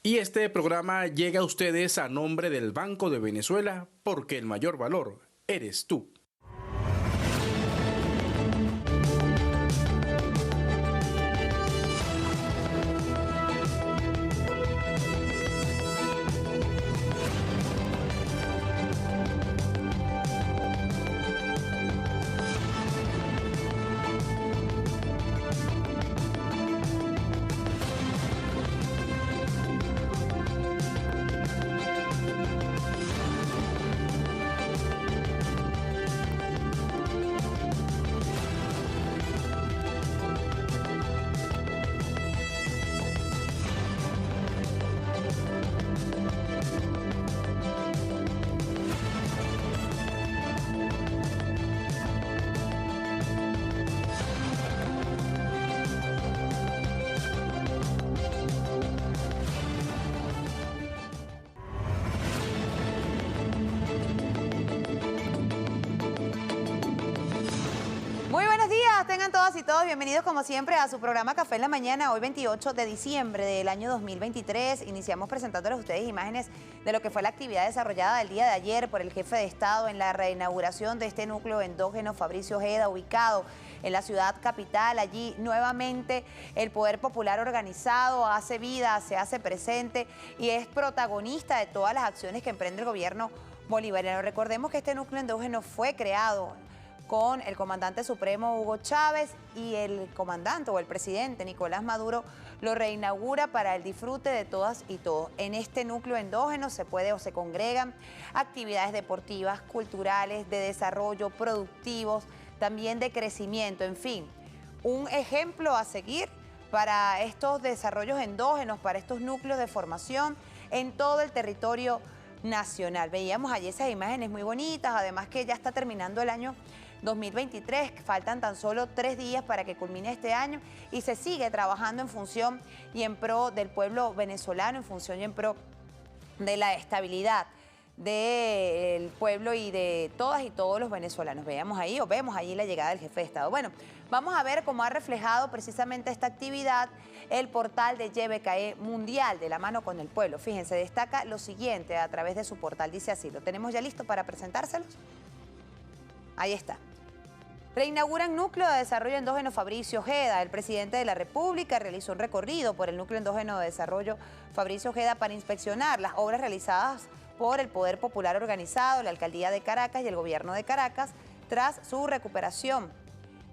Y este programa llega a ustedes a nombre del Banco de Venezuela, porque el mayor valor eres tú. Tengan todas y todos bienvenidos como siempre a su programa Café en la Mañana. Hoy 28 de diciembre del año 2023 iniciamos presentándoles a ustedes imágenes de lo que fue la actividad desarrollada el día de ayer por el jefe de Estado en la reinauguración de este núcleo endógeno Fabricio Ojeda, ubicado en la ciudad capital. Allí nuevamente el poder popular organizado hace vida, se hace presente y es protagonista de todas las acciones que emprende el gobierno bolivariano. Recordemos que este núcleo endógeno fue creado con el comandante supremo Hugo Chávez y el comandante o el presidente Nicolás Maduro lo reinaugura para el disfrute de todas y todos. En este núcleo endógeno se puede o se congregan actividades deportivas, culturales, de desarrollo, productivos, también de crecimiento, en fin, un ejemplo a seguir para estos desarrollos endógenos, para estos núcleos de formación en todo el territorio nacional. Veíamos allí esas imágenes muy bonitas, además que ya está terminando el año 2023, faltan tan solo 3 días para que culmine este año y se sigue trabajando en función y en pro del pueblo venezolano, en función y en pro de la estabilidad del pueblo y de todas y todos los venezolanos. Vemos allí la llegada del jefe de Estado. Bueno, vamos a ver cómo ha reflejado precisamente esta actividad el portal de YBKE Mundial de la mano con el pueblo. Fíjense, destaca lo siguiente a través de su portal, dice así, ¿lo tenemos ya listo para presentárselos? Ahí está. Reinauguran núcleo de desarrollo endógeno Fabricio Ojeda. El presidente de la República realizó un recorrido por el núcleo endógeno de desarrollo Fabricio Ojeda para inspeccionar las obras realizadas por el Poder Popular Organizado, la Alcaldía de Caracas y el Gobierno de Caracas tras su recuperación.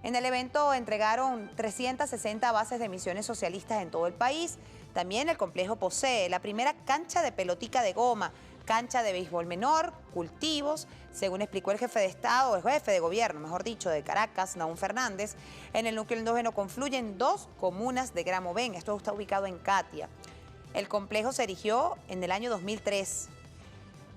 En el evento entregaron 360 bases de misiones socialistas en todo el país. También el complejo posee la primera cancha de pelotica de goma, cancha de béisbol menor, cultivos, según explicó el jefe de Estado, o el jefe de gobierno, mejor dicho, de Caracas, Nahum Fernández. En el núcleo endógeno confluyen 2 comunas de Gramovén. Esto está ubicado en Catia. El complejo se erigió en el año 2003,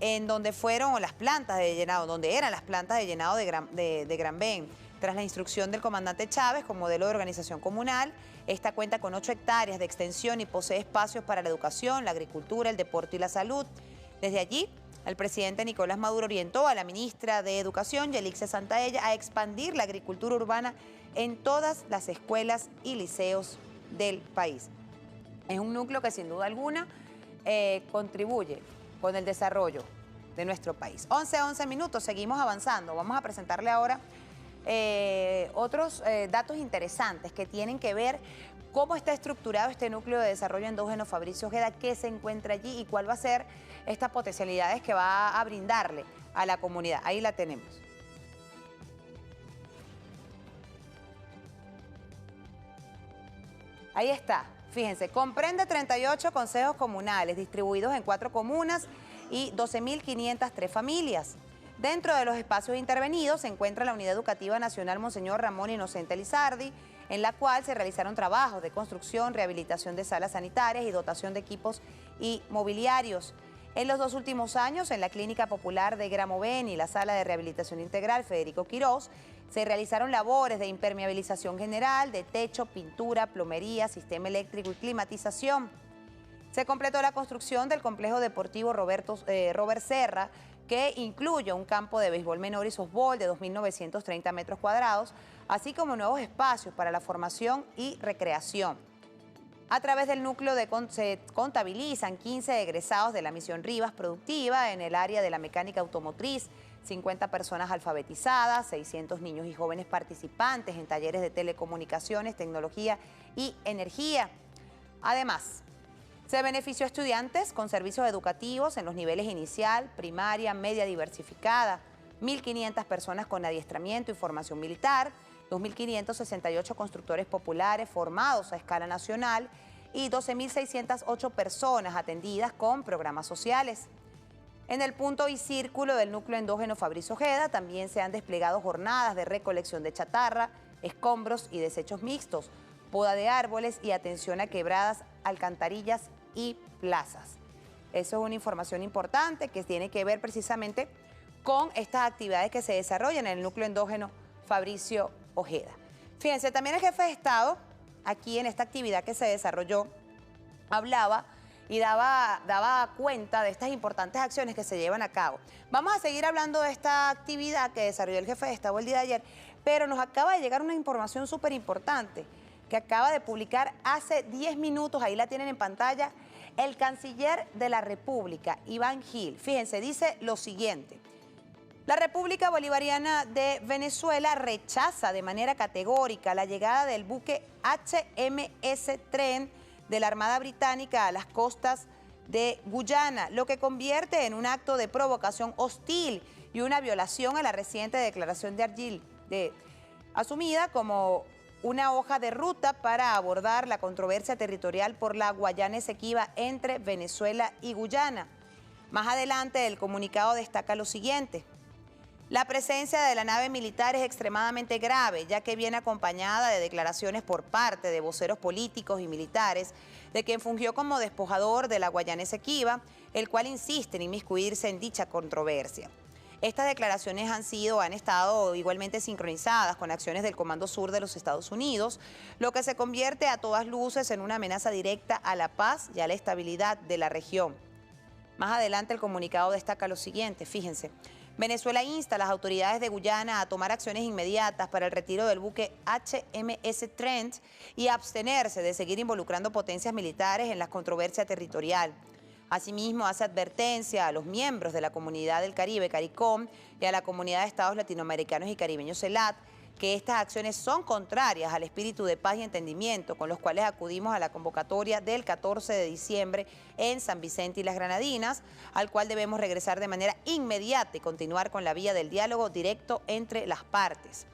en donde fueron las plantas de llenado, donde eran las plantas de llenado de Granben. Tras la instrucción del comandante Chávez con modelo de organización comunal, esta cuenta con 8 hectáreas de extensión y posee espacios para la educación, la agricultura, el deporte y la salud. Desde allí, el presidente Nicolás Maduro orientó a la ministra de Educación, Yelixia Santaella, a expandir la agricultura urbana en todas las escuelas y liceos del país. Es un núcleo que sin duda alguna contribuye con el desarrollo de nuestro país. 11 minutos, seguimos avanzando. Vamos a presentarle ahora otros datos interesantes que tienen que ver cómo está estructurado este núcleo de desarrollo endógeno Fabricio Ojeda, qué se encuentra allí y cuál va a ser estas potencialidades que va a brindarle a la comunidad. Ahí la tenemos. Ahí está, fíjense, comprende 38 consejos comunales distribuidos en 4 comunas y 12.503 familias. Dentro de los espacios intervenidos se encuentra la Unidad Educativa Nacional Monseñor Ramón Inocente Lizardi, en la cual se realizaron trabajos de construcción, rehabilitación de salas sanitarias y dotación de equipos y mobiliarios. En los 2 últimos años, en la Clínica Popular de Gramovén y la Sala de Rehabilitación Integral Federico Quirós, se realizaron labores de impermeabilización general, de techo, pintura, plomería, sistema eléctrico y climatización. Se completó la construcción del complejo deportivo Robert Serra, que incluye un campo de béisbol menor y softball de 2.930 metros cuadrados, así como nuevos espacios para la formación y recreación. A través del núcleo se contabilizan 15 egresados de la Misión Rivas Productiva en el área de la mecánica automotriz, 50 personas alfabetizadas, 600 niños y jóvenes participantes en talleres de telecomunicaciones, tecnología y energía. Además, se benefició a estudiantes con servicios educativos en los niveles inicial, primaria, media diversificada, 1.500 personas con adiestramiento y formación militar, 2.568 constructores populares formados a escala nacional y 12.608 personas atendidas con programas sociales. En el punto y círculo del núcleo endógeno Fabricio Ojeda también se han desplegado jornadas de recolección de chatarra, escombros y desechos mixtos, poda de árboles y atención a quebradas, alcantarillas y plazas. Eso es una información importante que tiene que ver precisamente con estas actividades que se desarrollan en el núcleo endógeno Fabricio Ojeda. Fíjense, también el jefe de Estado, aquí en esta actividad que se desarrolló, hablaba y daba cuenta de estas importantes acciones que se llevan a cabo. Vamos a seguir hablando de esta actividad que desarrolló el jefe de Estado el día de ayer, pero nos acaba de llegar una información súper importante que acaba de publicar hace 10 minutos, ahí la tienen en pantalla, el canciller de la República, Iván Gil. Fíjense, dice lo siguiente: la República Bolivariana de Venezuela rechaza de manera categórica la llegada del buque HMS Trent de la Armada Británica a las costas de Guyana, lo que convierte en un acto de provocación hostil y una violación a la reciente declaración de Argel, asumida como una hoja de ruta para abordar la controversia territorial por la Guayana Esequiba entre Venezuela y Guyana. Más adelante el comunicado destaca lo siguiente: la presencia de la nave militar es extremadamente grave, ya que viene acompañada de declaraciones por parte de voceros políticos y militares de quien fungió como despojador de la Guayana Esequiba, el cual insiste en inmiscuirse en dicha controversia. Estas declaraciones han estado igualmente sincronizadas con acciones del Comando Sur de los Estados Unidos, lo que se convierte a todas luces en una amenaza directa a la paz y a la estabilidad de la región. Más adelante el comunicado destaca lo siguiente, fíjense: Venezuela insta a las autoridades de Guyana a tomar acciones inmediatas para el retiro del buque HMS Trent y a abstenerse de seguir involucrando potencias militares en la controversia territorial. Asimismo, hace advertencia a los miembros de la Comunidad del Caribe, CARICOM, y a la Comunidad de Estados Latinoamericanos y Caribeños, CELAT, que estas acciones son contrarias al espíritu de paz y entendimiento con los cuales acudimos a la convocatoria del 14 de diciembre en San Vicente y las Granadinas, al cual debemos regresar de manera inmediata y continuar con la vía del diálogo directo entre las partes.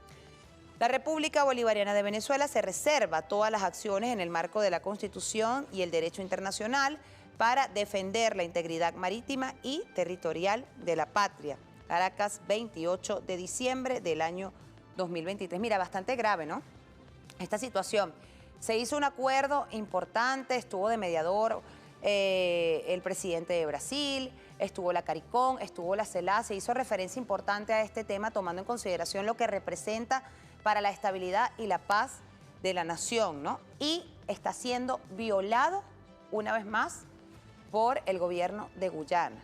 La República Bolivariana de Venezuela se reserva todas las acciones en el marco de la Constitución y el derecho internacional para defender la integridad marítima y territorial de la patria. Caracas, 28 de diciembre del año 2023. Mira, bastante grave, ¿no? Esta situación. Se hizo un acuerdo importante, estuvo de mediador el presidente de Brasil, estuvo la CARICOM, estuvo la CELAC, se hizo referencia importante a este tema tomando en consideración lo que representa para la estabilidad y la paz de la nación, ¿no? Y está siendo violado una vez más por el gobierno de Guyana.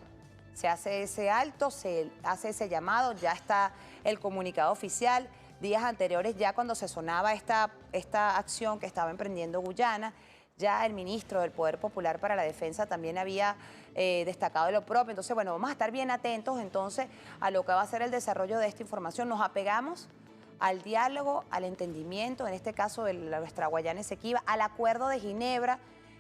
Se hace ese alto, se hace ese llamado, ya está el comunicado oficial. Días anteriores, ya cuando se sonaba esta acción que estaba emprendiendo Guyana, ya el ministro del Poder Popular para la Defensa también había destacado de lo propio. Entonces, bueno, vamos a estar bien atentos entonces a lo que va a ser el desarrollo de esta información. Nos apegamos al diálogo, al entendimiento, en este caso de nuestra Guayana Esequiba, al Acuerdo de Ginebra,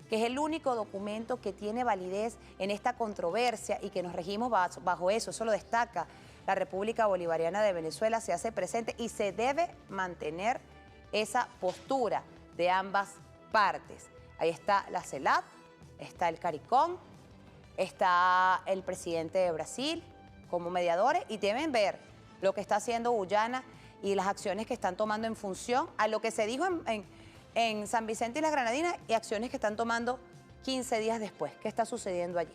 que es el único documento que tiene validez en esta controversia y que nos regimos bajo eso. Eso lo destaca la República Bolivariana de Venezuela, se hace presente y se debe mantener esa postura de ambas partes. Ahí está la CELAC, está el CARICOM, está el presidente de Brasil como mediadores y deben ver lo que está haciendo Guyana y las acciones que están tomando en función a lo que se dijo en San Vicente y las Granadinas y acciones que están tomando 15 días después. ¿Qué está sucediendo allí?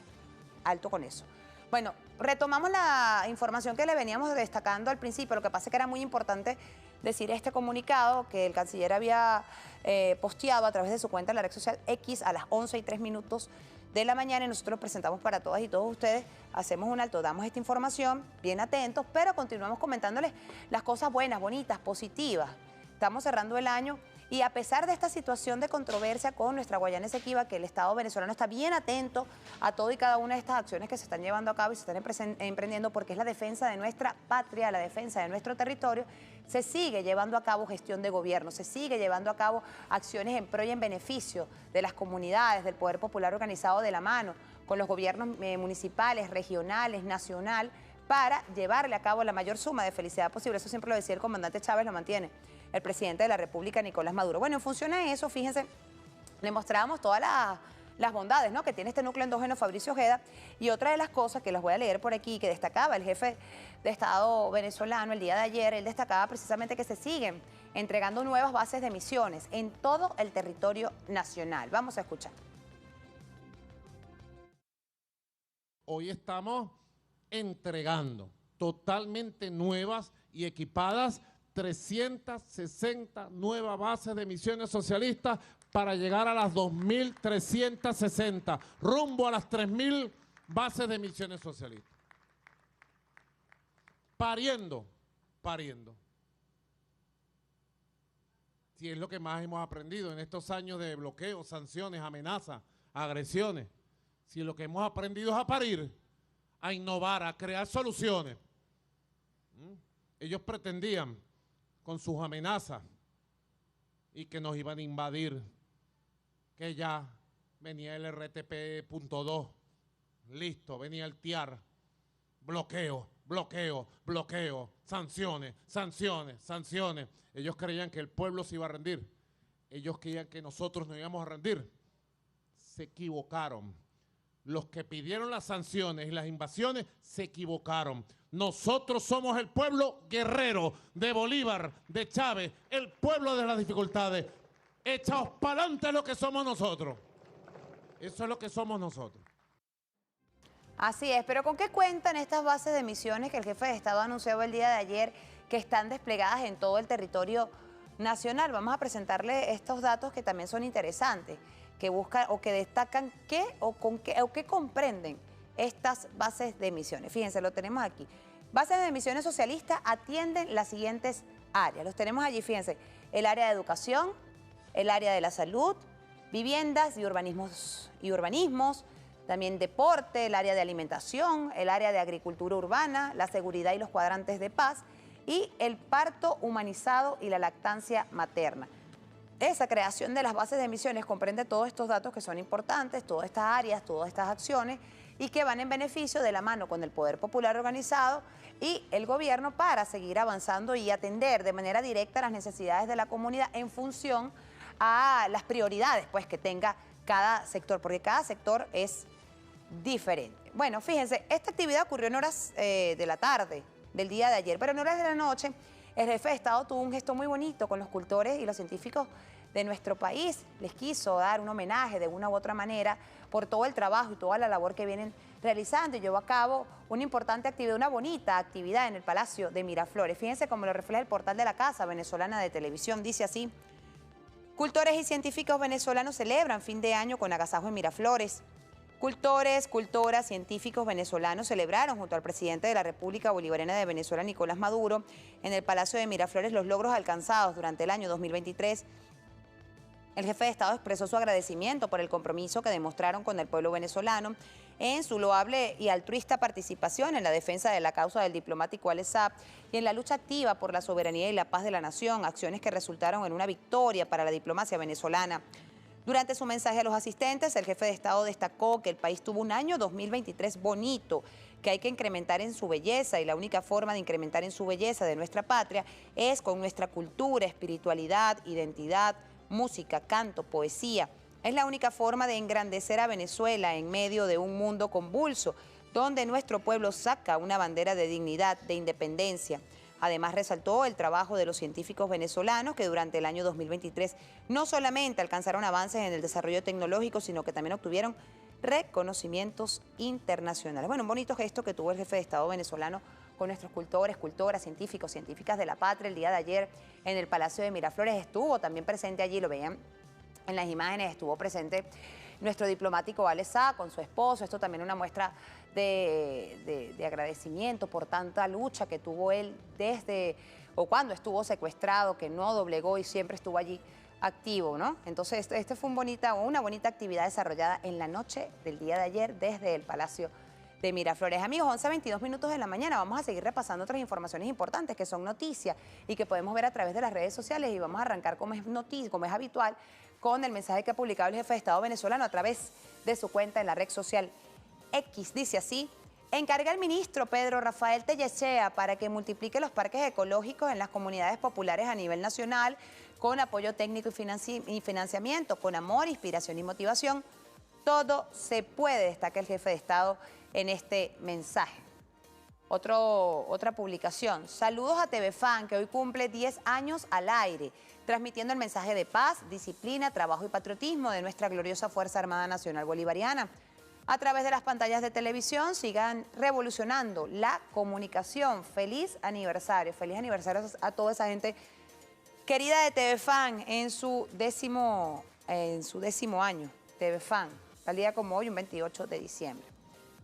Alto con eso. Bueno, retomamos la información que le veníamos destacando al principio. Lo que pasa es que era muy importante decir este comunicado que el canciller había posteado a través de su cuenta en la red social X a las 11:03 de la mañana y nosotros presentamos para todas y todos ustedes, hacemos un alto, damos esta información, bien atentos, pero continuamos comentándoles las cosas buenas, bonitas, positivas. Estamos cerrando el año y a pesar de esta situación de controversia con nuestra Guayana Esequiba, que el Estado venezolano está bien atento a todo y cada una de estas acciones que se están llevando a cabo y se están emprendiendo porque es la defensa de nuestra patria, la defensa de nuestro territorio, se sigue llevando a cabo gestión de gobierno, se sigue llevando a cabo acciones en pro y en beneficio de las comunidades, del poder popular organizado de la mano, con los gobiernos municipales, regionales, nacional, para llevarle a cabo la mayor suma de felicidad posible. Eso siempre lo decía el comandante Chávez, lo mantiene el presidente de la República, Nicolás Maduro. Bueno, en función a eso, fíjense, le mostrábamos todas las bondades, ¿no?, que tiene este núcleo endógeno Fabricio Ojeda. Y otra de las cosas que las voy a leer por aquí, que destacaba el jefe de Estado venezolano el día de ayer, él destacaba precisamente que se siguen entregando nuevas bases de misiones en todo el territorio nacional. Vamos a escuchar. Hoy estamos entregando totalmente nuevas y equipadas 360 nuevas bases de misiones socialistas para llegar a las 2.360, rumbo a las 3.000 bases de misiones socialistas. Pariendo. Si es lo que más hemos aprendido en estos años de bloqueo, sanciones, amenazas, agresiones. Si lo que hemos aprendido es a parir, a innovar, a crear soluciones. Ellos pretendían con sus amenazas y que nos iban a invadir, que ya venía el RTP.2, listo, venía el TIAR, bloqueo, sanciones. Ellos creían que el pueblo se iba a rendir, ellos creían que nosotros nos íbamos a rendir. Se equivocaron. Los que pidieron las sanciones y las invasiones se equivocaron. Nosotros somos el pueblo guerrero de Bolívar, de Chávez, el pueblo de las dificultades. Echaos para adelante lo que somos nosotros. Eso es lo que somos nosotros. Así es, pero ¿con qué cuentan estas bases de misiones que el jefe de Estado anunció el día de ayer que están desplegadas en todo el territorio nacional? Vamos a presentarle estos datos que también son interesantes, que buscan o que destacan qué comprenden estas bases de misiones. Fíjense, lo tenemos aquí. Bases de misiones socialistas atienden las siguientes áreas. Los tenemos allí, fíjense, el área de educación, el área de la salud, viviendas y urbanismos, también deporte, el área de alimentación, el área de agricultura urbana, la seguridad y los cuadrantes de paz, y el parto humanizado y la lactancia materna. Esa creación de las bases de misiones comprende todos estos datos que son importantes, todas estas áreas, todas estas acciones y que van en beneficio de la mano con el poder popular organizado y el gobierno para seguir avanzando y atender de manera directa las necesidades de la comunidad en función a las prioridades pues, que tenga cada sector, porque cada sector es diferente. Bueno, fíjense, esta actividad ocurrió en horas de la tarde del día de ayer, pero en horas de la noche el jefe de Estado tuvo un gesto muy bonito con los cultores y los científicos de nuestro país. Les quiso dar un homenaje de una u otra manera por todo el trabajo y toda la labor que vienen realizando y llevó a cabo una importante actividad, una bonita actividad en el Palacio de Miraflores. Fíjense cómo lo refleja el portal de la Casa Venezolana de Televisión. Dice así: cultores y científicos venezolanos celebran fin de año con agasajo en Miraflores. Cultores, cultoras, científicos venezolanos celebraron junto al presidente de la República Bolivariana de Venezuela, Nicolás Maduro, en el Palacio de Miraflores los logros alcanzados durante el año 2023. El jefe de Estado expresó su agradecimiento por el compromiso que demostraron con el pueblo venezolano en su loable y altruista participación en la defensa de la causa del diplomático Alex Saab y en la lucha activa por la soberanía y la paz de la nación, acciones que resultaron en una victoria para la diplomacia venezolana. Durante su mensaje a los asistentes, el jefe de Estado destacó que el país tuvo un año 2023 bonito, que hay que incrementar en su belleza y la única forma de incrementar en su belleza de nuestra patria es con nuestra cultura, espiritualidad, identidad, música, canto, poesía. Es la única forma de engrandecer a Venezuela en medio de un mundo convulso, donde nuestro pueblo saca una bandera de dignidad, de independencia. Además, resaltó el trabajo de los científicos venezolanos que durante el año 2023 no solamente alcanzaron avances en el desarrollo tecnológico, sino que también obtuvieron reconocimientos internacionales. Bueno, un bonito gesto que tuvo el jefe de Estado venezolano con nuestros cultores, cultoras, científicos, científicas de la patria. El día de ayer en el Palacio de Miraflores estuvo también presente allí, lo veían en las imágenes, estuvo presente nuestro diplomático Vale Sá con su esposo. Esto también es una muestra de agradecimiento por tanta lucha que tuvo él desde o cuando estuvo secuestrado, que no doblegó y siempre estuvo allí activo, ¿no? Entonces, este fue una bonita actividad desarrollada en la noche del día de ayer desde el Palacio de Miraflores. Amigos, 11:22 minutos de la mañana, vamos a seguir repasando otras informaciones importantes que son noticias y que podemos ver a través de las redes sociales, y vamos a arrancar como es habitual con el mensaje que ha publicado el jefe de Estado venezolano a través de su cuenta en la red social X. Dice así: encarga al ministro Pedro Rafael Tellechea para que multiplique los parques ecológicos en las comunidades populares a nivel nacional con apoyo técnico y financiamiento, con amor, inspiración y motivación. Todo se puede, destaca el jefe de Estado en este mensaje. Otra publicación. Saludos a TV Fan, que hoy cumple 10 años al aire, transmitiendo el mensaje de paz, disciplina, trabajo y patriotismo de nuestra gloriosa Fuerza Armada Nacional Bolivariana. A través de las pantallas de televisión sigan revolucionando la comunicación. Feliz aniversario a toda esa gente querida de TV Fan en su décimo año. TV Fan, tal día como hoy, un 28 de diciembre.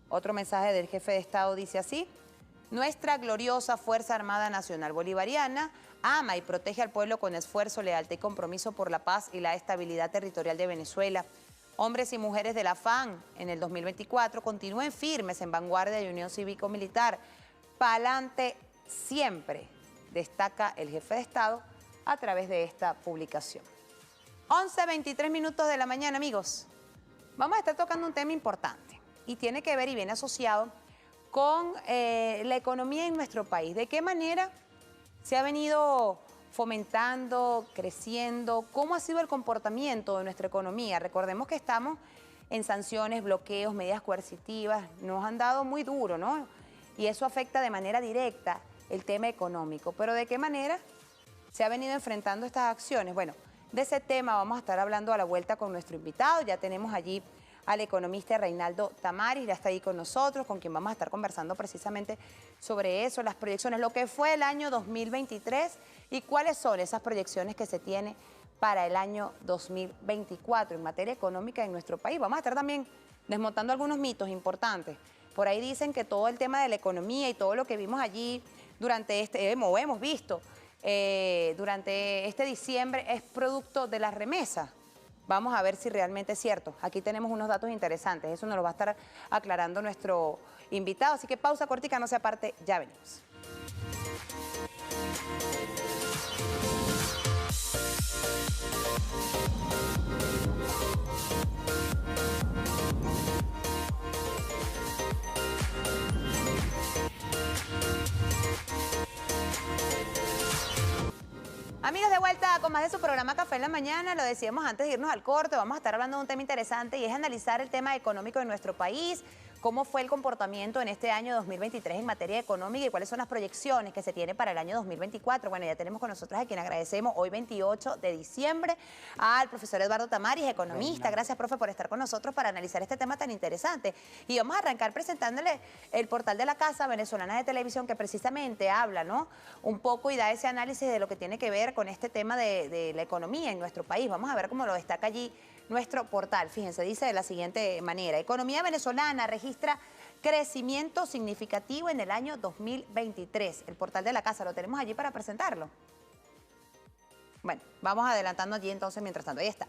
Otro mensaje del jefe de Estado dice así: nuestra gloriosa Fuerza Armada Nacional Bolivariana ama y protege al pueblo con esfuerzo, lealtad y compromiso por la paz y la estabilidad territorial de Venezuela. Hombres y mujeres de la FAN en el 2024 continúen firmes en vanguardia de unión cívico-militar. Pa'lante siempre, destaca el jefe de Estado a través de esta publicación. 11:23 minutos de la mañana, amigos. Vamos a estar tocando un tema importante y tiene que ver y viene asociado con la economía en nuestro país. ¿De qué manera se ha venido fomentando, creciendo? ¿Cómo ha sido el comportamiento de nuestra economía? Recordemos que estamos en sanciones, bloqueos, medidas coercitivas. Nos han dado muy duro, ¿no? Y eso afecta de manera directa el tema económico. Pero ¿de qué manera se ha venido enfrentando estas acciones? Bueno, de ese tema vamos a estar hablando a la vuelta con nuestro invitado. Ya tenemos allí al economista Reinaldo Tamaris, ya está ahí con nosotros, con quien vamos a estar conversando precisamente sobre eso, las proyecciones, lo que fue el año 2023 y cuáles son esas proyecciones que se tiene para el año 2024 en materia económica en nuestro país. Vamos a estar también desmontando algunos mitos importantes. Por ahí dicen que todo el tema de la economía y todo lo que vimos allí durante hemos visto durante este diciembre es producto de las remesas. Vamos a ver si realmente es cierto. Aquí tenemos unos datos interesantes. Eso nos lo va a estar aclarando nuestro invitado. Así que pausa cortica, no se aparte, ya venimos. Amigos, de vuelta con más de su programa Café en la Mañana. Lo decíamos antes de irnos al corte, vamos a estar hablando de un tema interesante y es analizar el tema económico de nuestro país, cómo fue el comportamiento en este año 2023 en materia económica y cuáles son las proyecciones que se tiene para el año 2024. Bueno, ya tenemos con nosotros a quien agradecemos hoy 28 de diciembre al profesor Eduardo Tamaris, economista. Gracias, profe, por estar con nosotros para analizar este tema tan interesante. Y vamos a arrancar presentándole el portal de la Casa Venezolana de Televisión, que precisamente habla, ¿no?, un poco y da ese análisis de lo que tiene que ver con este tema de la economía en nuestro país. Vamos a ver cómo lo destaca allí nuestro portal. Fíjense, dice de la siguiente manera: economía venezolana registra crecimiento significativo en el año 2023. El portal de la Casa, lo tenemos allí para presentarlo. Bueno, vamos adelantando allí entonces mientras tanto. Ahí está.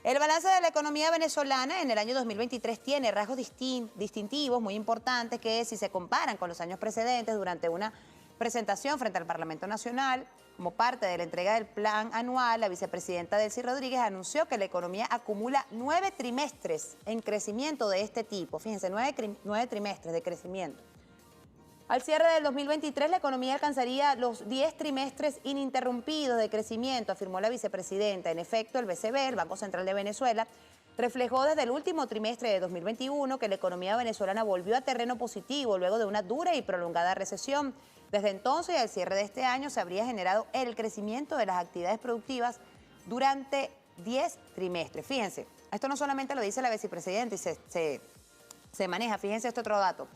El balance de la economía venezolana en el año 2023 tiene rasgos distintivos muy importantes que, si se comparan con los años precedentes, durante una presentación frente al Parlamento Nacional, como parte de la entrega del plan anual, la vicepresidenta Delcy Rodríguez anunció que la economía acumula 9 trimestres en crecimiento de este tipo. Fíjense, 9 trimestres de crecimiento. Al cierre del 2023, la economía alcanzaría los 10 trimestres ininterrumpidos de crecimiento, afirmó la vicepresidenta. En efecto, el BCB, el Banco Central de Venezuela, reflejó desde el último trimestre de 2021 que la economía venezolana volvió a terreno positivo luego de una dura y prolongada recesión. Desde entonces, al cierre de este año, se habría generado el crecimiento de las actividades productivas durante 10 trimestres. Fíjense, esto no solamente lo dice la vicepresidenta y se maneja, fíjense este otro dato.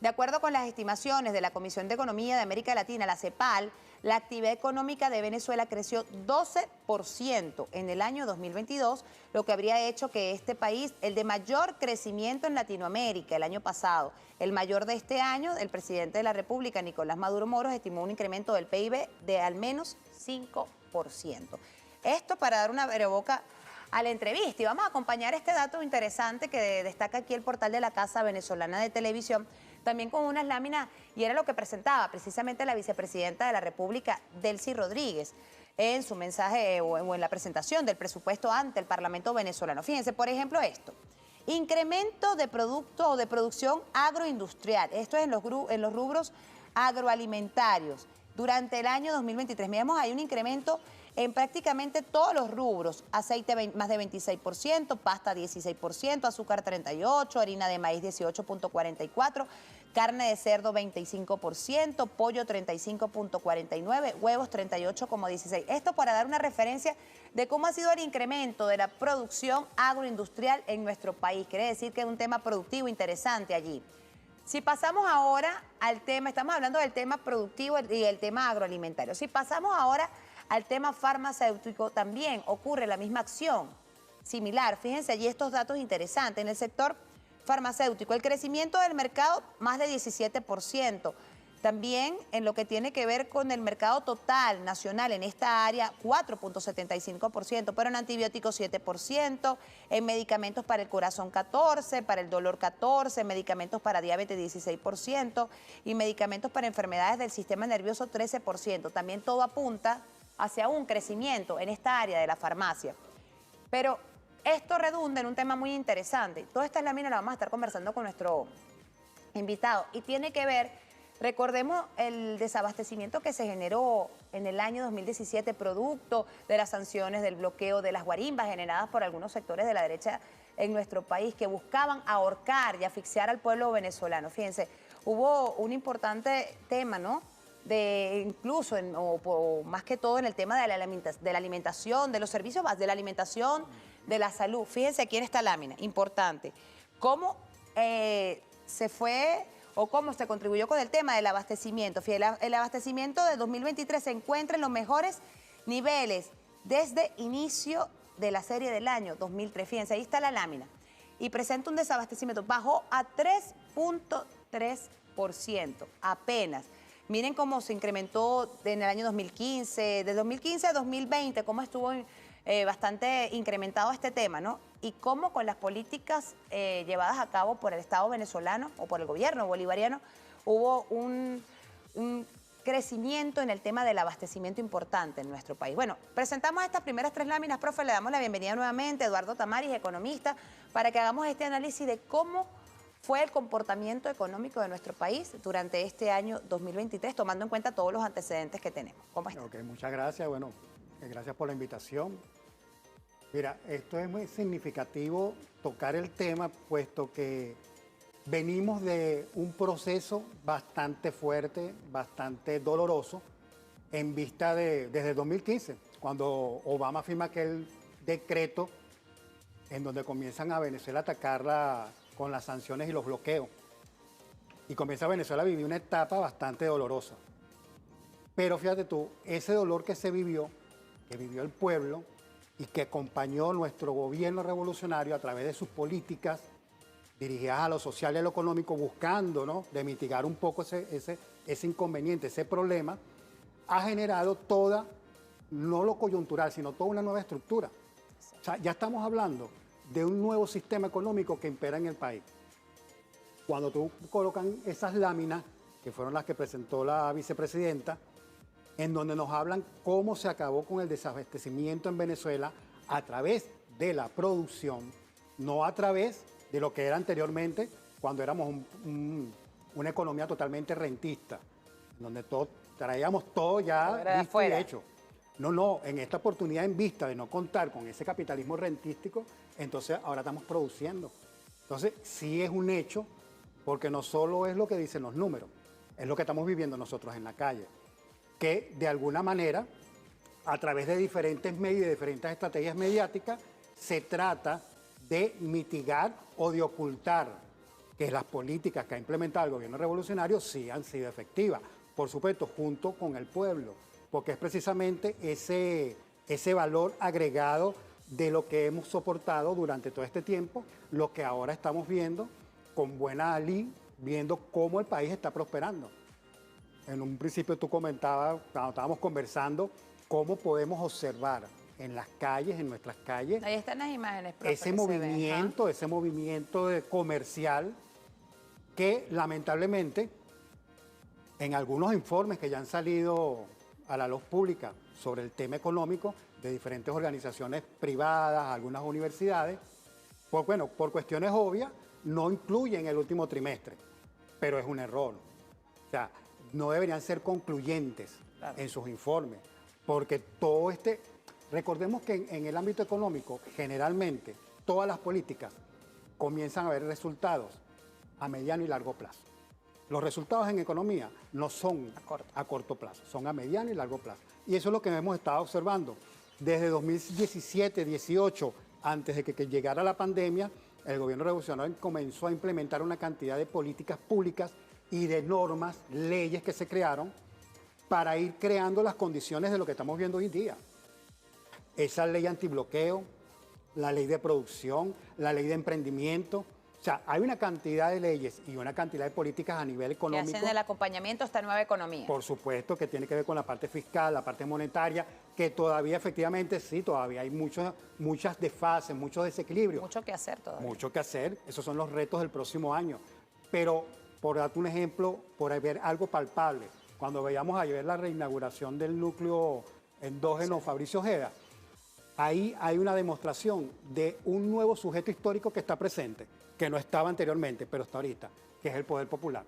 De acuerdo con las estimaciones de la Comisión de Economía de América Latina, la CEPAL, la actividad económica de Venezuela creció 12% en el año 2022, lo que habría hecho que este país, el de mayor crecimiento en Latinoamérica el año pasado, el mayor de este año, el presidente de la República, Nicolás Maduro Moros, estimó un incremento del PIB de al menos 5%. Esto para dar una abrebocas a la entrevista. Y vamos a acompañar este dato interesante que destaca aquí el portal de la Casa Venezolana de Televisión, también con unas láminas, y era lo que presentaba precisamente la vicepresidenta de la República, Delcy Rodríguez, en su mensaje o en la presentación del presupuesto ante el Parlamento venezolano. Fíjense, por ejemplo, esto. Incremento de producto o de producción agroindustrial. Esto es en los rubros agroalimentarios. Durante el año 2023, miramos, hay un incremento en prácticamente todos los rubros: aceite más de 26%, pasta 16%, azúcar 38%, harina de maíz 18.44%, carne de cerdo 25%, pollo 35.49%, huevos 38.16%. Esto para dar una referencia de cómo ha sido el incremento de la producción agroindustrial en nuestro país. Quiere decir que es un tema productivo interesante allí. Si pasamos ahora al tema, estamos hablando del tema productivo y el tema agroalimentario. Si pasamos ahora al tema farmacéutico, también ocurre la misma acción similar. Fíjense allí estos datos interesantes. En el sector farmacéutico, el crecimiento del mercado más de 17%. También en lo que tiene que ver con el mercado total nacional en esta área, 4.75%, pero en antibióticos 7%, en medicamentos para el corazón 14%, para el dolor 14%, medicamentos para diabetes 16% y medicamentos para enfermedades del sistema nervioso 13%. También todo apunta hacia un crecimiento en esta área de la farmacia. Pero esto redunda en un tema muy interesante. Toda esta lámina la vamos a estar conversando con nuestro invitado y tiene que ver, recordemos, el desabastecimiento que se generó en el año 2017 producto de las sanciones del bloqueo de las guarimbas generadas por algunos sectores de la derecha en nuestro país que buscaban ahorcar y asfixiar al pueblo venezolano. Fíjense, hubo un importante tema, ¿no? Incluso, o más que todo en el tema de la alimentación, de los servicios de la alimentación, de la salud. Fíjense aquí en esta lámina, importante, cómo se fue o cómo se contribuyó con el tema del abastecimiento. Fíjense, el abastecimiento de 2023 se encuentra en los mejores niveles desde inicio de la serie del año 2003. Fíjense, ahí está la lámina. Y presenta un desabastecimiento, bajó a 3.3%, apenas. Miren cómo se incrementó en el año 2015, de 2015 a 2020, cómo estuvo bastante incrementado este tema, ¿no? Y cómo con las políticas llevadas a cabo por el Estado venezolano o por el gobierno bolivariano hubo un crecimiento en el tema del abastecimiento importante en nuestro país. Bueno, presentamos estas primeras tres láminas, profe, le damos la bienvenida nuevamente a Eduardo Tamaris, economista, para que hagamos este análisis de cómo fue el comportamiento económico de nuestro país durante este año 2023, tomando en cuenta todos los antecedentes que tenemos. ¿Cómo está? Ok, muchas gracias. Bueno, gracias por la invitación. Mira, esto es muy significativo tocar el tema, puesto que venimos de un proceso bastante fuerte, bastante doloroso, en vista desde 2015, cuando Obama firma aquel decreto en donde comienzan a Venezuela a atacarla con las sanciones y los bloqueos. Y comienza Venezuela a vivir una etapa bastante dolorosa. Pero fíjate tú, ese dolor que se vivió, que vivió el pueblo y que acompañó nuestro gobierno revolucionario a través de sus políticas dirigidas a lo social y a lo económico, buscando, ¿no?, de mitigar un poco ese inconveniente, ese problema, ha generado toda, no lo coyuntural, sino toda una nueva estructura. O sea, ya estamos hablando de un nuevo sistema económico que impera en el país. Cuando tú colocan esas láminas, que fueron las que presentó la vicepresidenta, en donde nos hablan cómo se acabó con el desabastecimiento en Venezuela a través de la producción, no a través de lo que era anteriormente, cuando éramos una economía totalmente rentista, donde traíamos todo ya listo y hecho. No, en esta oportunidad, en vista de no contar con ese capitalismo rentístico, entonces ahora estamos produciendo. Entonces sí es un hecho, porque no solo es lo que dicen los números, es lo que estamos viviendo nosotros en la calle, que de alguna manera, a través de diferentes medios y diferentes estrategias mediáticas, se trata de mitigar o de ocultar que las políticas que ha implementado el gobierno revolucionario sí han sido efectivas, por supuesto, junto con el pueblo, porque es precisamente ese valor agregado de lo que hemos soportado durante todo este tiempo, lo que ahora estamos viendo con buena lid, viendo cómo el país está prosperando. En un principio tú comentabas, cuando estábamos conversando, cómo podemos observar en las calles, en nuestras calles, Ahí están las imágenes, profe, ese que se ven, movimiento, ese movimiento comercial que lamentablemente en algunos informes que ya han salido a la luz pública sobre el tema económico de diferentes organizaciones privadas, algunas universidades, por cuestiones obvias, no incluyen el último trimestre, pero es un error. O sea, no deberían ser concluyentes en sus informes, porque recordemos que en el ámbito económico, generalmente, todas las políticas comienzan a ver resultados a mediano y largo plazo. Los resultados en economía no son a corto plazo, son a mediano y largo plazo. Y eso es lo que hemos estado observando. Desde 2017-18, antes de que llegara la pandemia, el gobierno revolucionario comenzó a implementar una cantidad de políticas públicas y de normas, leyes que se crearon para ir creando las condiciones de lo que estamos viendo hoy en día. Esa ley antibloqueo, la ley de producción, la ley de emprendimiento. O sea, hay una cantidad de leyes y una cantidad de políticas a nivel económico. Que hacen el acompañamiento a esta nueva economía. Por supuesto, que tiene que ver con la parte fiscal, la parte monetaria, que todavía efectivamente sí, todavía hay muchas desfases, muchos desequilibrios. Mucho que hacer todavía. Mucho que hacer, esos son los retos del próximo año. Pero, por darte un ejemplo, por ver algo palpable, cuando veíamos ayer la reinauguración del núcleo endógeno Fabricio Ojeda, ahí hay una demostración de un nuevo sujeto histórico que está presente, que no estaba anteriormente, pero está ahorita, que es el poder popular.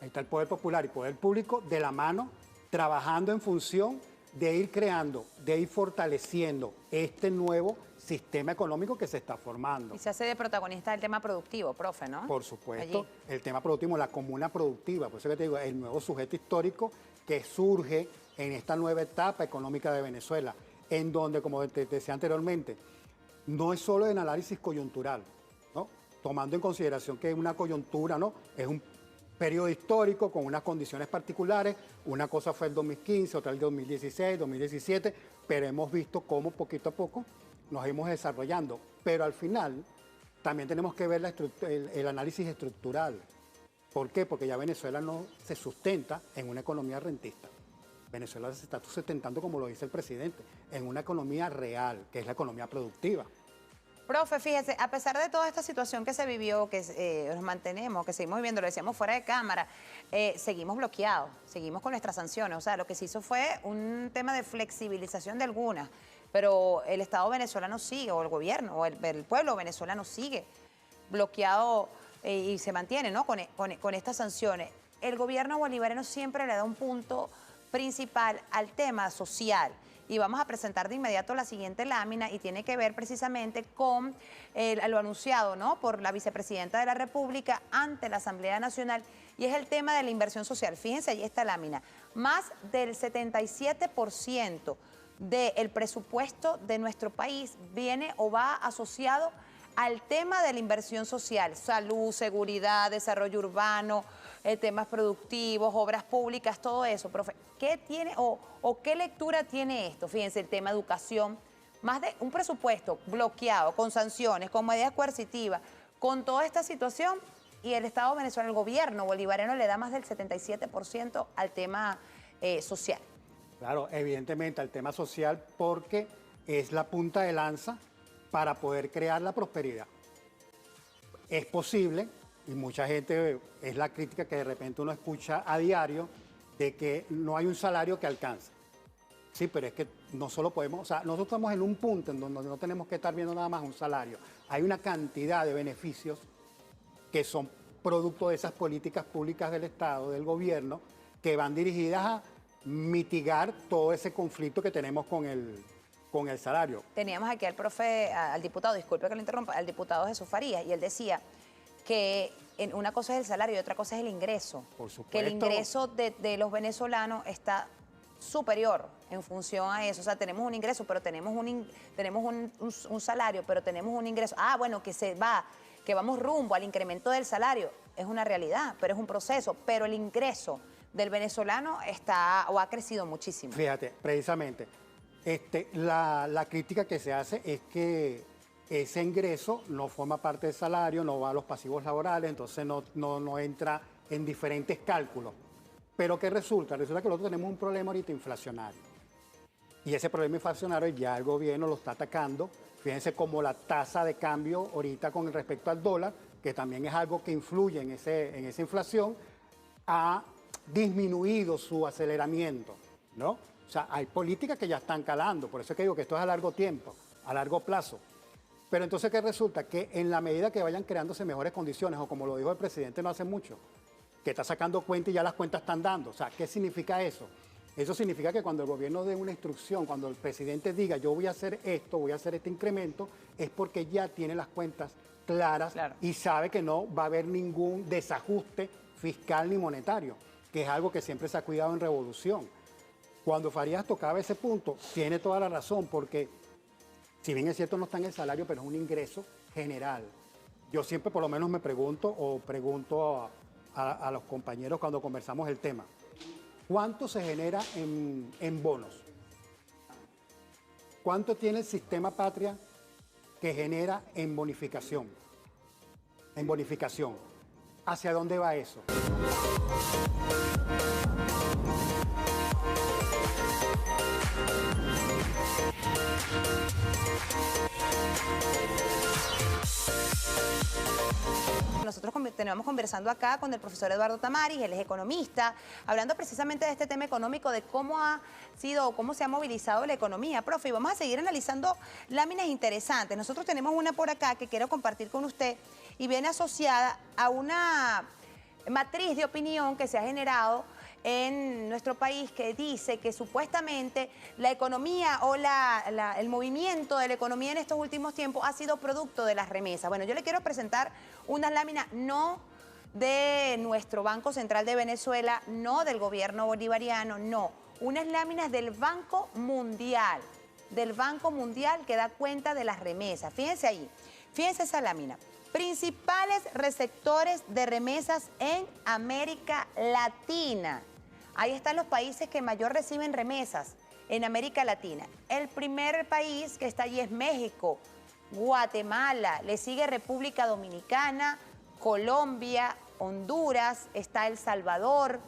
Ahí está el poder popular y poder público de la mano, trabajando en función de ir creando, de ir fortaleciendo este nuevo sistema económico que se está formando. Y se hace de protagonista el tema productivo, profe, ¿no? Por supuesto, Allí. el tema productivo, la comuna productiva, por eso que te digo, el nuevo sujeto histórico que surge en esta nueva etapa económica de Venezuela, en donde, como te decía anteriormente, no es solo el análisis coyuntural, ¿no? Tomando en consideración que una coyuntura, ¿no?, es un periodo histórico con unas condiciones particulares. Una cosa fue el 2015, otra el 2016, 2017, pero hemos visto cómo poquito a poco nos hemos desarrollando. Pero al final también tenemos que ver el análisis estructural. ¿Por qué? Porque ya Venezuela no se sustenta en una economía rentista. Venezuela se está sustentando, como lo dice el presidente, en una economía real, que es la economía productiva. Profe, fíjese, a pesar de toda esta situación que se vivió, que nos mantenemos, que seguimos viviendo, lo decíamos fuera de cámara, seguimos bloqueados, seguimos con nuestras sanciones. O sea, lo que se hizo fue un tema de flexibilización de algunas, pero el Estado venezolano sigue, o el gobierno, o el pueblo venezolano sigue bloqueado y se mantiene, ¿no?, con estas sanciones. El gobierno bolivariano siempre le da un punto principal al tema social. Y vamos a presentar de inmediato la siguiente lámina y tiene que ver precisamente con lo anunciado, ¿no?, por la vicepresidenta de la República ante la Asamblea Nacional, y es el tema de la inversión social. Fíjense ahí esta lámina. Más del 77% del presupuesto de nuestro país viene o va asociado al tema de la inversión social, salud, seguridad, desarrollo urbano, temas productivos, obras públicas, todo eso. Profe, ¿qué tiene o qué lectura tiene esto? Fíjense, el tema educación, más de un presupuesto bloqueado, con sanciones, con medidas coercitivas, con toda esta situación, y el Estado venezolano, el gobierno bolivariano le da más del 77% al tema social. Claro, evidentemente al tema social, porque es la punta de lanza para poder crear la prosperidad. Es posible, y mucha gente, es la crítica que de repente uno escucha a diario, de que no hay un salario que alcance. Sí, pero es que no solo podemos, o sea, nosotros estamos en un punto en donde no tenemos que estar viendo nada más un salario. Hay una cantidad de beneficios que son producto de esas políticas públicas del Estado, del gobierno, que van dirigidas a mitigar todo ese conflicto que tenemos con el salario. Teníamos aquí al profe, al diputado, disculpe que lo interrumpa, al diputado Jesús Farías, y él decía que una cosa es el salario y otra cosa es el ingreso. Por supuesto. Que el ingreso de los venezolanos está superior en función a eso. O sea, tenemos un ingreso, pero tenemos un salario, pero tenemos un ingreso. Ah, bueno, que se va que vamos rumbo al incremento del salario, es una realidad, pero es un proceso. Pero el ingreso del venezolano está o ha crecido muchísimo. Fíjate, precisamente, la crítica que se hace es que ese ingreso no forma parte del salario, no va a los pasivos laborales, entonces no entra en diferentes cálculos. Pero ¿qué resulta? Resulta que nosotros tenemos un problema ahorita inflacionario. Y ese problema inflacionario ya el gobierno lo está atacando. Fíjense como la tasa de cambio ahorita con respecto al dólar, que también es algo que influye en esa inflación, ha disminuido su aceleramiento, ¿no? O sea, hay políticas que ya están calando, por eso es que digo que esto es a largo tiempo, a largo plazo. Pero entonces, ¿qué resulta? Que en la medida que vayan creándose mejores condiciones, o como lo dijo el presidente no hace mucho, que está sacando cuentas y ya las cuentas están dando. O sea, ¿qué significa eso? Eso significa que cuando el gobierno dé una instrucción, cuando el presidente diga yo voy a hacer esto, voy a hacer este incremento, es porque ya tiene las cuentas claras y sabe que no va a haber ningún desajuste fiscal ni monetario, que es algo que siempre se ha cuidado en Revolución. Cuando Farías tocaba ese punto, tiene toda la razón, porque si bien es cierto no está en el salario, pero es un ingreso general. Yo siempre por lo menos me pregunto o pregunto a los compañeros cuando conversamos el tema, ¿cuánto se genera en bonos? ¿Cuánto tiene el sistema Patria que genera en bonificación? En bonificación. ¿Hacia dónde va eso? Nosotros continuamos conversando acá con el profesor Eduardo Tamaris, él es economista, hablando precisamente de este tema económico, de cómo ha sido o cómo se ha movilizado la economía. Profe, y vamos a seguir analizando láminas interesantes. Nosotros tenemos una por acá que quiero compartir con usted y viene asociada a una matriz de opinión que se ha generado en nuestro país, que dice que supuestamente la economía o el movimiento de la economía en estos últimos tiempos ha sido producto de las remesas. Bueno, yo le quiero presentar unas láminas no de nuestro Banco Central de Venezuela, no del gobierno bolivariano, no, unas láminas del Banco Mundial que da cuenta de las remesas. Fíjense ahí, fíjense esa lámina. Principales receptores de remesas en América Latina. Ahí están los países que mayor reciben remesas en América Latina. El primer país que está allí es México, Guatemala, le sigue República Dominicana, Colombia, Honduras, está El Salvador,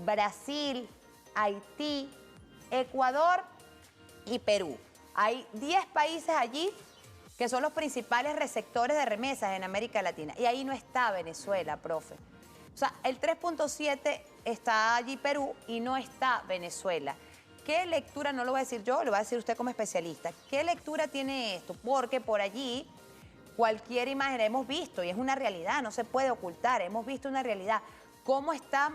Brasil, Haití, Ecuador y Perú. Hay 10 países allí que son los principales receptores de remesas en América Latina. Y ahí no está Venezuela, profe. O sea, el 3.7 está allí Perú y no está Venezuela. ¿Qué lectura, no lo voy a decir yo, lo va a decir usted como especialista, qué lectura tiene esto? Porque por allí cualquier imagen hemos visto, y es una realidad, no se puede ocultar, hemos visto una realidad. ¿Cómo está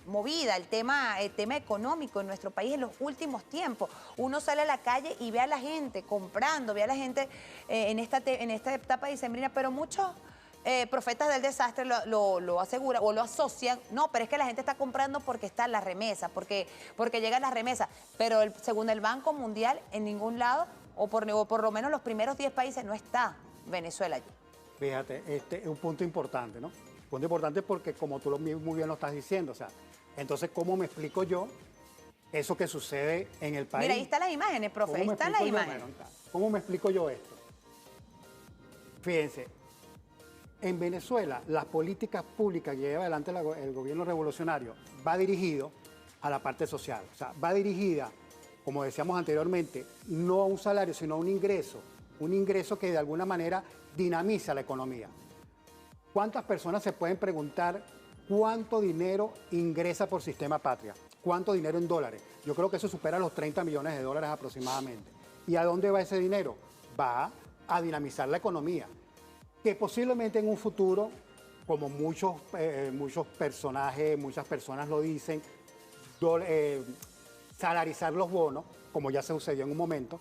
movida el tema económico en nuestro país en los últimos tiempos? Uno sale a la calle y ve a la gente comprando, ve a la gente en esta etapa dicembrina, pero muchos profetas del desastre lo aseguran o lo asocian. No, pero es que la gente está comprando porque están las remesas, porque llegan las remesas. Pero según el Banco Mundial, en ningún lado, o por lo menos los primeros 10 países, no está Venezuela allí. Fíjate, este es un punto importante, ¿no? Punto importante porque como tú muy bien lo estás diciendo, o sea, entonces, ¿cómo me explico yo eso que sucede en el país? Mira, ahí están las imágenes, profe, ahí están las imágenes. ¿Cómo me explico yo esto? Fíjense, en Venezuela, las políticas públicas que lleva adelante el gobierno revolucionario va dirigido a la parte social. O sea, va dirigida, como decíamos anteriormente, no a un salario, sino a un ingreso que de alguna manera dinamiza la economía. ¿Cuántas personas se pueden preguntar cuánto dinero ingresa por Sistema Patria? ¿Cuánto dinero en dólares? Yo creo que eso supera los 30 millones de dólares aproximadamente. ¿Y a dónde va ese dinero? Va a dinamizar la economía, que posiblemente en un futuro, como muchos personajes, muchas personas lo dicen, salarizar los bonos, como ya se sucedió en un momento,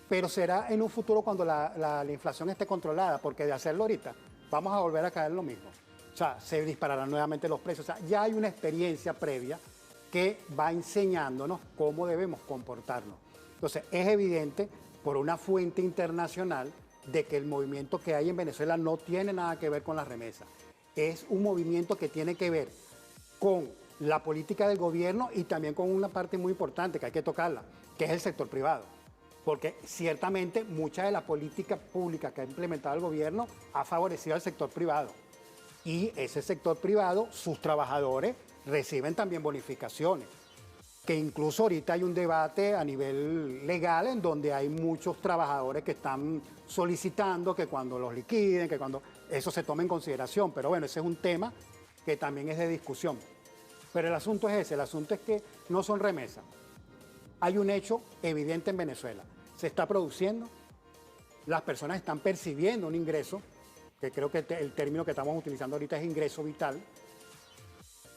pero será en un futuro cuando la inflación esté controlada, porque de hacerlo ahorita vamos a volver a caer en lo mismo. O sea, se dispararán nuevamente los precios. O sea, ya hay una experiencia previa que va enseñándonos cómo debemos comportarnos. Entonces, es evidente por una fuente internacional de que el movimiento que hay en Venezuela no tiene nada que ver con las remesas. Es un movimiento que tiene que ver con la política del gobierno y también con una parte muy importante que hay que tocarla, que es el sector privado. Porque ciertamente mucha de la política pública que ha implementado el gobierno ha favorecido al sector privado. Y ese sector privado, sus trabajadores reciben también bonificaciones. Que incluso ahorita hay un debate a nivel legal en donde hay muchos trabajadores que están solicitando que cuando los liquiden, que cuando eso se tome en consideración. Pero bueno, ese es un tema que también es de discusión. Pero el asunto es ese, el asunto es que no son remesas. Hay un hecho evidente en Venezuela. Se está produciendo, las personas están percibiendo un ingreso, que creo que el término que estamos utilizando ahorita es ingreso vital.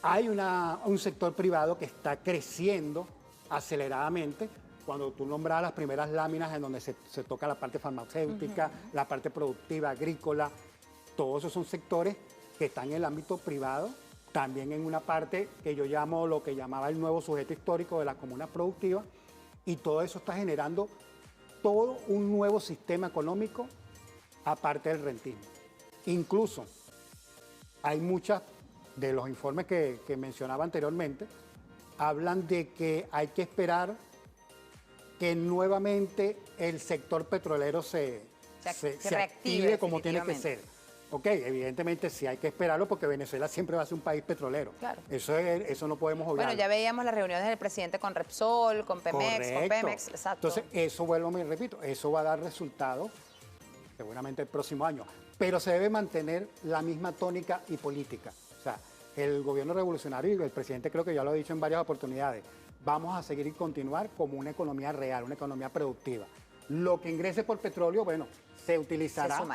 Hay un sector privado que está creciendo aceleradamente. Cuando tú nombras las primeras láminas en donde se toca la parte farmacéutica, la parte productiva, agrícola, todos esos son sectores que están en el ámbito privado, también en una parte que yo llamo lo que llamaba el nuevo sujeto histórico de la comuna productiva, y todo eso está generando todo un nuevo sistema económico aparte del rentismo. Incluso hay muchas de los informes que mencionaba anteriormente, hablan de que hay que esperar que nuevamente el sector petrolero se active como tiene que ser. Ok, evidentemente sí hay que esperarlo porque Venezuela siempre va a ser un país petrolero. Claro. Eso no podemos obviar. Bueno, ya veíamos las reuniones del presidente con Repsol, con Pemex, correcto, con Pemex, exacto. Entonces, eso vuelvo, me repito, eso va a dar resultados seguramente el próximo año. Pero se debe mantener la misma tónica y política. O sea, el gobierno revolucionario y el presidente creo que ya lo ha dicho en varias oportunidades, vamos a seguir y continuar como una economía real, una economía productiva. Lo que ingrese por petróleo, bueno, se utilizará.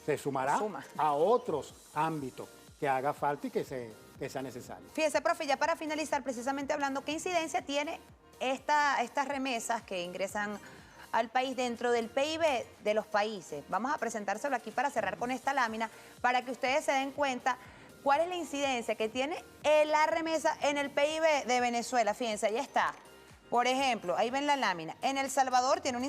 Se sumará a otros ámbitos que haga falta y que sea necesario. Fíjese, profe, ya para finalizar, precisamente hablando, ¿qué incidencia tiene estas remesas que ingresan al país dentro del PIB de los países? Vamos a presentárselo aquí para cerrar con esta lámina, para que ustedes se den cuenta cuál es la incidencia que tiene la remesa en el PIB de Venezuela. Fíjense, ahí está. Por ejemplo, ahí ven la lámina. En El Salvador tiene una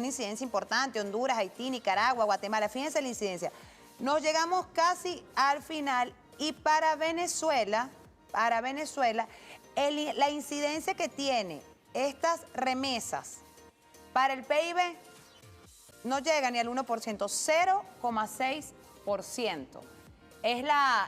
incidencia importante, Honduras, Haití, Nicaragua, Guatemala. Fíjense la incidencia. Nos llegamos casi al final y para Venezuela, la incidencia que tiene estas remesas para el PIB no llega ni al 1%, 0,6%.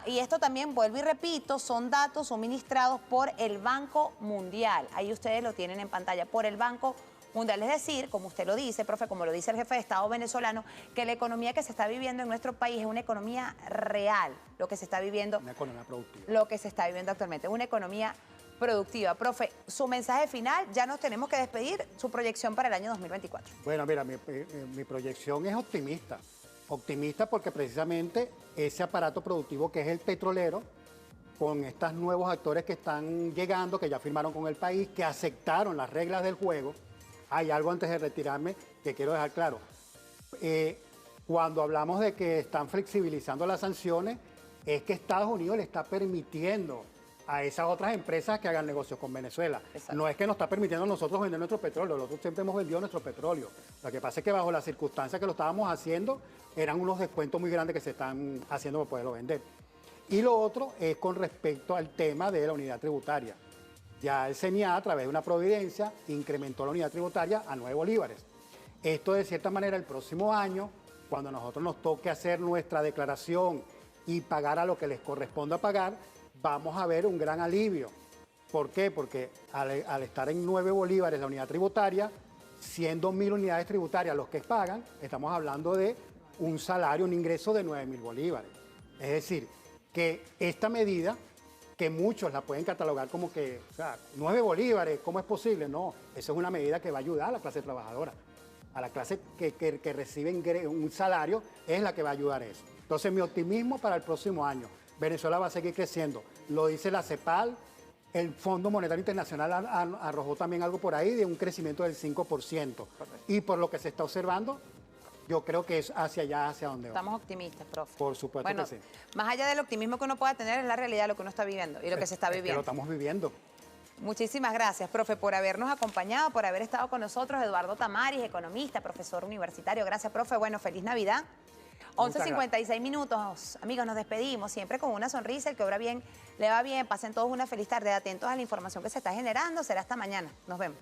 Y esto también, vuelvo y repito, son datos suministrados por el Banco Mundial. Ahí ustedes lo tienen en pantalla, por el Banco Mundial. Es decir, como usted lo dice, profe, como lo dice el jefe de Estado venezolano, que la economía que se está viviendo en nuestro país es una economía real, lo que se está viviendo. Una economía productiva. Lo que se está viviendo actualmente, una economía productiva. Profe, su mensaje final, ya nos tenemos que despedir, su proyección para el año 2024. Bueno, mira, mi proyección es optimista. Optimista porque precisamente ese aparato productivo que es el petrolero, con estos nuevos actores que están llegando, que ya firmaron con el país, que aceptaron las reglas del juego. Hay algo antes de retirarme que quiero dejar claro. Cuando hablamos de que están flexibilizando las sanciones, es que Estados Unidos le está permitiendo a esas otras empresas que hagan negocios con Venezuela. Exacto. No es que nos está permitiendo a nosotros vender nuestro petróleo, nosotros siempre hemos vendido nuestro petróleo. Lo que pasa es que bajo las circunstancias que lo estábamos haciendo, eran unos descuentos muy grandes que se están haciendo para poderlo vender. Y lo otro es con respecto al tema de la unidad tributaria. Ya el CENIA, a través de una providencia, incrementó la unidad tributaria a 9 bolívares. Esto, de cierta manera, el próximo año, cuando a nosotros nos toque hacer nuestra declaración y pagar a lo que les corresponda pagar, vamos a ver un gran alivio. ¿Por qué? Porque al estar en 9 bolívares la unidad tributaria, siendo 1.000 unidades tributarias los que pagan, estamos hablando de un salario, un ingreso de 9.000 bolívares. Es decir, que esta medida, que muchos la pueden catalogar como que, o sea, 9 bolívares, ¿cómo es posible? No, eso es una medida que va a ayudar a la clase trabajadora. A la clase que recibe un salario es la que va a ayudar a eso. Entonces, mi optimismo para el próximo año. Venezuela va a seguir creciendo. Lo dice la CEPAL, el Fondo Monetario Internacional arrojó también algo por ahí de un crecimiento del 5%. Correcto. Y por lo que se está observando, yo creo que es hacia allá, hacia donde va. Estamos optimistas, profe. Por supuesto que sí. Más allá del optimismo que uno pueda tener, es la realidad lo que uno está viviendo y lo que se está viviendo. Que lo estamos viviendo. Muchísimas gracias, profe, por habernos acompañado, por haber estado con nosotros. Eduardo Tamaris, economista, profesor universitario. Gracias, profe. Bueno, feliz Navidad. 11:56 minutos. Amigos, nos despedimos siempre con una sonrisa. El que obra bien, le va bien. Pasen todos una feliz tarde. Atentos a la información que se está generando. Será hasta mañana. Nos vemos.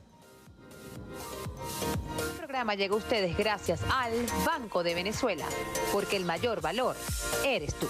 El programa llega a ustedes gracias al Banco de Venezuela, porque el mayor valor eres tú.